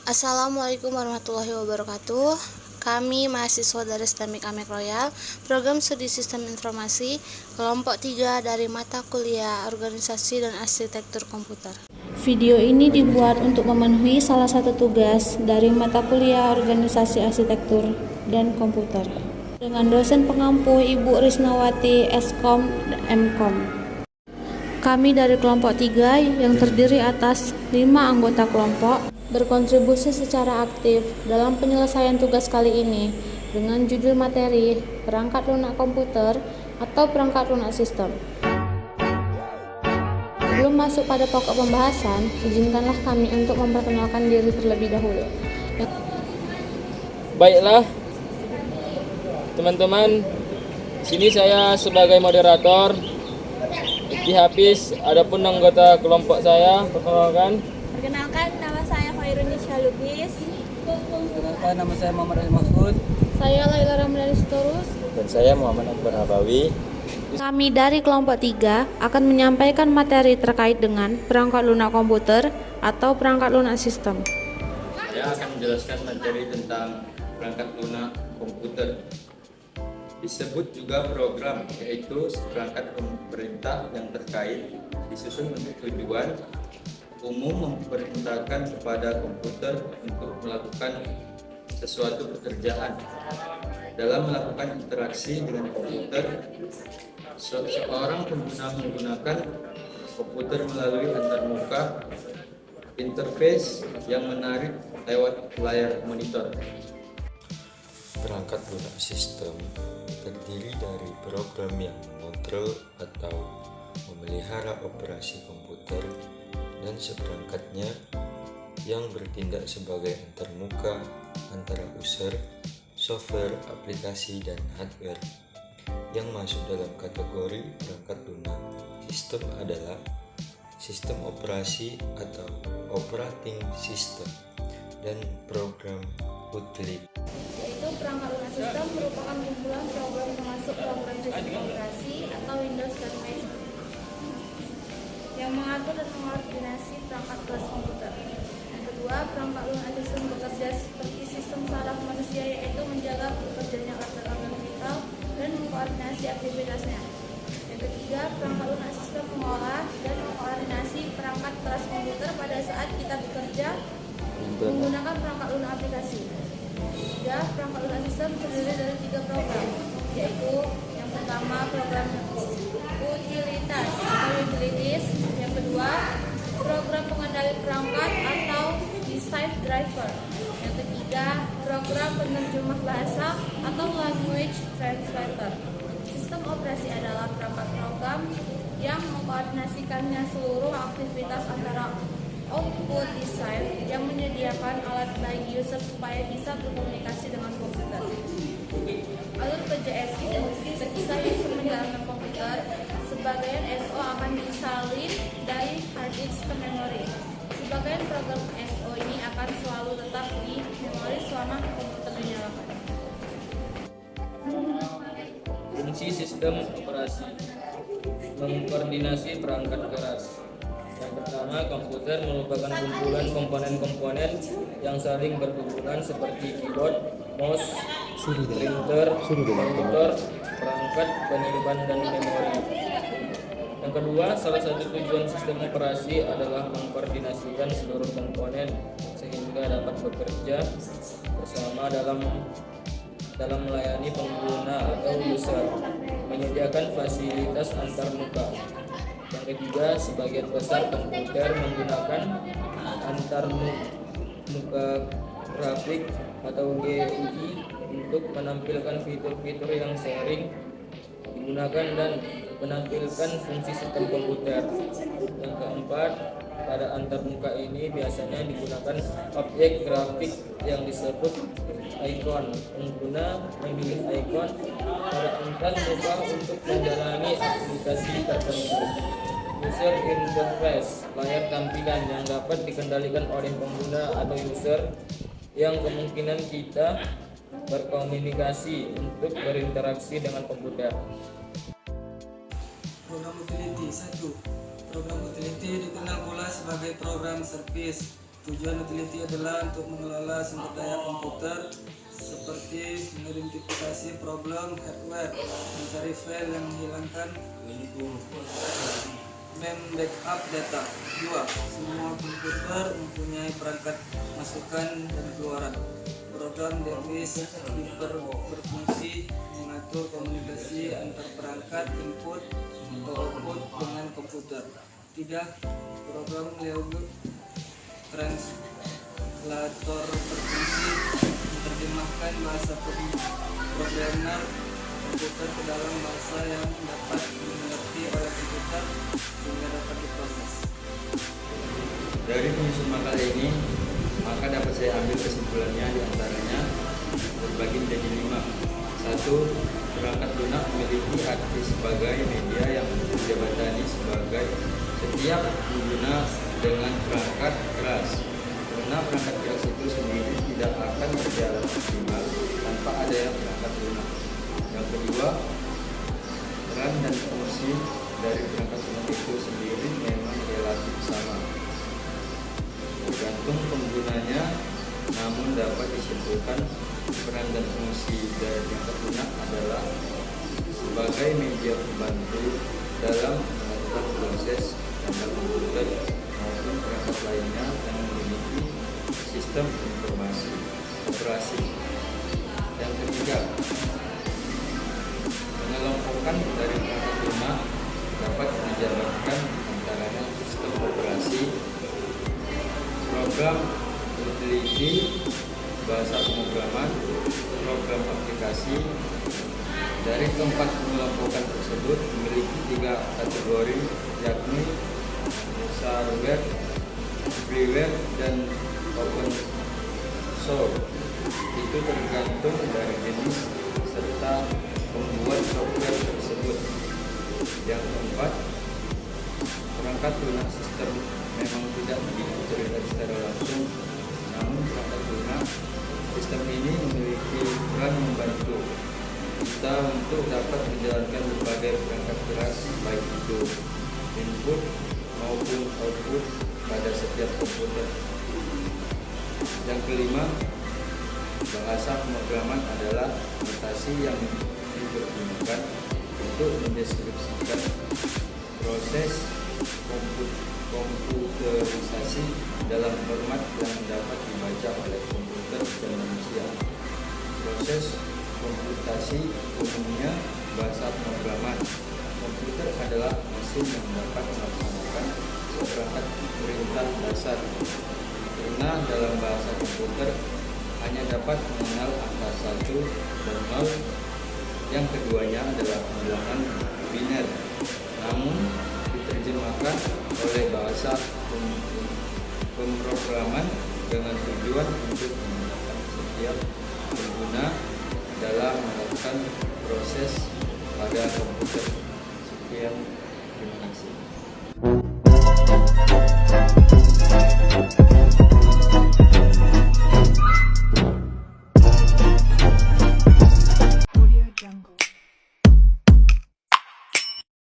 Assalamualaikum warahmatullahi wabarakatuh. Kami mahasiswa dari STEMIK Amek Royal, program studi Sistem Informasi, kelompok 3 dari mata kuliah Organisasi dan Arsitektur Komputer. Video ini dibuat untuk memenuhi salah satu tugas dari mata kuliah Organisasi Arsitektur dan Komputer dengan dosen pengampu Ibu Risnawati Skom Mkom. Kami dari kelompok 3 yang terdiri atas 5 anggota kelompok berkontribusi secara aktif dalam penyelesaian tugas kali ini dengan judul materi perangkat lunak komputer atau perangkat lunak sistem. Sebelum masuk pada pokok pembahasan, izinkanlah kami untuk memperkenalkan diri terlebih dahulu. Baiklah, teman-teman, sini saya sebagai moderator. Di Hafiz, adapun anggota kelompok saya, perkenalkan. Perkenalkan, nama saya Khairunisha Lubis. Perkenalkan, nama saya Muhammad Ali Mahfud. Saya Laila Ramdhani Sitorus. Dan saya Muhammad Akbar Habawi. Kami dari kelompok 3 akan menyampaikan materi terkait dengan perangkat lunak komputer atau perangkat lunak sistem. Saya akan menjelaskan materi tentang perangkat lunak komputer. Disebut juga program, yaitu perangkat pemerintah yang terkait disusun untuk tujuan umum memerintahkan kepada komputer untuk melakukan sesuatu pekerjaan. Dalam melakukan interaksi dengan komputer, seorang pengguna menggunakan komputer melalui antarmuka interface yang menarik lewat layar monitor. Perangkat lunak sistem terdiri dari program yang mengontrol atau memelihara operasi komputer dan seperangkatnya yang bertindak sebagai antarmuka antara user, software, aplikasi, dan hardware. Yang masuk dalam kategori perangkat lunak sistem adalah sistem operasi atau operating system dan program utility. Yaitu perangkat lunak sistem merupakan kumpulan program termasuk program sistem operasi atau Windows dan Mac yang mengatur dan mengkoordinasi perangkat kelas komputer. Yang kedua, perangkat lunak sistem bekerja seperti sistem saraf manusia, yaitu menjaga bekerjanya organ-organ vital dan mengkoordinasi aktivitasnya. Yang ketiga, perangkat lunak sistem mengolah dan mengkoordinasi perangkat kelas komputer pada saat kita bekerja menggunakan perangkat lunak aplikasi. Ketiga, perangkat lunak sistem terdiri dari 3 program, yaitu yang pertama program utilitas atau utilities, yang kedua program pengendali perangkat atau decipher driver, yang ketiga program penerjemah bahasa atau language translator. Sistem operasi adalah perangkat program yang mengkoordinasikannya seluruh aktivitas antara output decipher yang menyediakan alat bagi user supaya bisa berkomunikasi dengan komputer. Alur kerja SO, ketika user menjalankan komputer, sebagian SO akan disalin dari hard disk ke memori. Sebagian program SO ini akan selalu tetap di memori selama komputer dinyalakan. Fungsi sistem operasi mengkoordinasi perangkat keras. Yang pertama, komputer merupakan kumpulan komponen-komponen yang saling berhubungan seperti keyboard, mouse, printer, monitor, perangkat penyimpan, dan memori. Yang kedua, salah satu tujuan sistem operasi adalah mengkoordinasikan seluruh komponen sehingga dapat bekerja bersama dalam melayani pengguna atau user, menyediakan fasilitas antarmuka. Yang ketiga, sebagian besar komputer menggunakan antarmuka grafik atau GUI untuk menampilkan fitur-fitur yang sering digunakan dan menampilkan fungsi sistem komputer. Yang keempat, pada antarmuka ini biasanya digunakan objek grafik yang disebut icon. Pengguna memilih icon pada antarmuka untuk menjalani aplikasi tertentu. User interface, layar tampilan yang dapat dikendalikan oleh pengguna atau user yang kemungkinan kita berkomunikasi untuk berinteraksi dengan komputer. Program utility 1. Program utility dikenal pula sebagai program service. Tujuan utility adalah untuk mengelola sumber daya komputer seperti mengidentifikasi problem hardware, mencari file yang menghilangkan, backup data. 2. Semua komputer mempunyai perangkat masukan dan keluaran. Program device berfungsi mengatur komunikasi antar perangkat input atau output dengan komputer. 3. Program language translator berfungsi menerjemahkan bahasa programmer komputer ke dalam bahasa yang dapat dimengerti oleh komputer sehingga dapat diproses. Dari penyusun makalah ini, maka dapat saya ambil kesimpulannya diantaranya berbagi menjadi 5. 1. Perangkat lunak memiliki arti sebagai media yang dijabatani sebagai setiap pengguna dengan perangkat keras, karena perangkat keras itu sendiri tidak akan berjalan optimal tanpa adanya perangkat lunak. Yang kedua, peran dan fungsi dari perangkat lunak itu sendiri memang relatif sama, tergantung penggunanya, namun dapat disimpulkan peran dan fungsi dari perangkat lunak adalah sebagai media pembantu dalam melakukan proses dalam komputer maupun perangkat lainnya yang memiliki sistem informasi operasi. Yang ketiga, pengelompokan dari perangkat lunak dapat dijabarkan antaranya sistem operasi, program utility, bahasa pemrograman, program aplikasi. Dari keempat pengelompokan tersebut memiliki 3 kategori, yakni shareware, freeware, dan open source. Itu tergantung dari jenis serta pembuat software tersebut. Yang keempat, perangkat lunak sistem memang tidak begitu terlihat secara langsung, namun perangkat lunak sistem ini memiliki peran membantu kita untuk dapat menjalankan berbagai perangkat keras, baik itu input maupun output pada setiap komputer. Yang kelima, bahasa pemrograman adalah notasi yang dipergunakan untuk mendeskripsikan proses komputerisasi dalam format yang dapat dibaca oleh komputer dan manusia. Proses komputasi umumnya bahasa pemrograman. Komputer adalah mesin yang dapat melaksanakan seperangkat perintah dasar, karena dalam bahasa komputer hanya dapat mengenal angka 1 dan 0. Yang keduanya adalah bilangan biner, namun diterjemahkan oleh bahasa pemrograman dengan tujuan untuk memudahkan setiap pengguna dalam melakukan proses pada komputer. Sekian, terima kasih.